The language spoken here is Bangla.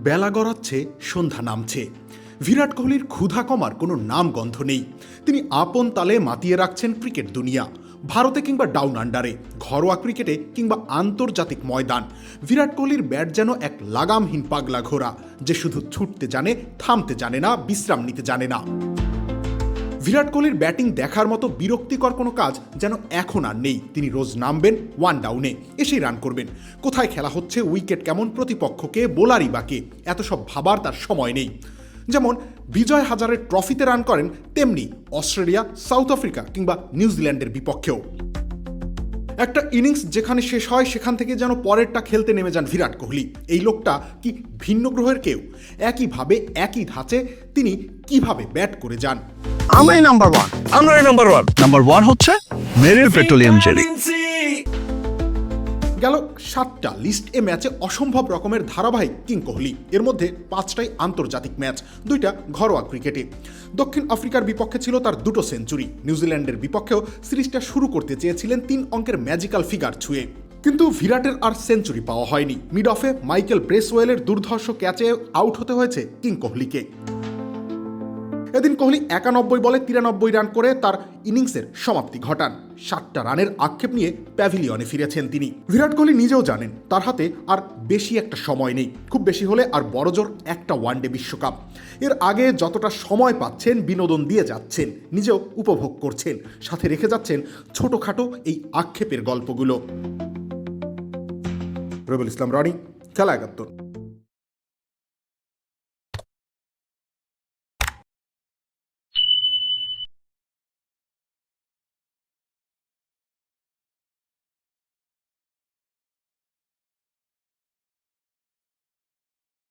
বেলা গড়াচ্ছে, সন্ধ্যা নামছে। বিরাট কোহলির ক্ষুধা কমার কোনো নামগন্ধ নেই। তিনি আপন তালে মাতিয়ে রাখছেন ক্রিকেট দুনিয়া। ভারতে কিংবা ডাউন আন্ডারে, ঘরোয়া ক্রিকেটে কিংবা আন্তর্জাতিক ময়দান, বিরাট কোহলির ব্যাট যেন এক লাগামহীন পাগলা ঘোড়া, যে শুধু ছুটতে জানে, থামতে জানে না, বিশ্রাম নিতে জানে না। বিরাট কোহলির ব্যাটিং দেখার মতো বিরক্তিকর কোনো কাজ যেন এখন আর নেই। তিনি রোজ নামবেন ওয়ান ডাউনে, এসেই রান করবেন। কোথায় খেলা হচ্ছে, উইকেট কেমন, প্রতিপক্ষকে, বোলারই বাকে, এত সব ভাবার তার সময় নেই। যেমন বিজয় হাজারের ট্রফিতে রান করেন, তেমনি অস্ট্রেলিয়া, সাউথ আফ্রিকা কিংবা নিউজিল্যান্ডের বিপক্ষেও। একটা ইনিংস যেখানে শেষ হয়, সেখান থেকে যেন পরেরটা খেলতে নেমে যান বিরাট কোহলি। এই লোকটা কি ভিন্ন গ্রহের কেউ? একইভাবে একই ধাঁচে তিনি কিভাবে ব্যাট করে যান। আমরাই নাম্বার ওয়ান। নাম্বার ওয়ান হচ্ছে মেরিল পেট্রোলিয়াম জেলি। গেল 7টা লিস্ট এ ম্যাচে অসম্ভব রকমের ধারাবাহিক কিং কোহলি। এর মধ্যে 5টাই আন্তর্জাতিক ম্যাচ, 2টা ঘরোয়া ক্রিকেটে। দক্ষিণ আফ্রিকার বিপক্ষে ছিল তার 2টো সেঞ্চুরি। নিউজিল্যান্ডের বিপক্ষেও সিরিজটা শুরু করতে চেয়েছিলেন 3 অঙ্কের ম্যাজিক্যাল ফিগার ছুঁয়ে, কিন্তু বিরাটের আর সেঞ্চুরি পাওয়া হয়নি। মিড অফে মাইকেল ব্রেসওয়েলের দুর্ধর্ষ ক্যাচে আউট হতে হয়েছে কিং কোহলিকে। এদিন কোহলি 91 বলে 93 রান করে তার ইনিংসের সমাপ্তি ঘটান। 7টা রানের আক্ষেপ নিয়ে প্যাভিলিয়নে ফিরেছেন তিনি। বিরাট কোহলি নিজেও জানেন তার হাতে আর বেশি একটা সময় নেই, খুব বেশি হলে আর বড়জোর একটা ওয়ানডে বিশ্বকাপ। এর আগে যতটা সময় পাচ্ছেন বিনোদন দিয়ে যাচ্ছেন, নিজেও উপভোগ করছেন, সাথে রেখে যাচ্ছেন ছোটখাটো এই আক্ষেপের গল্পগুলো। রবিউল ইসলাম রনি, খেলা 71।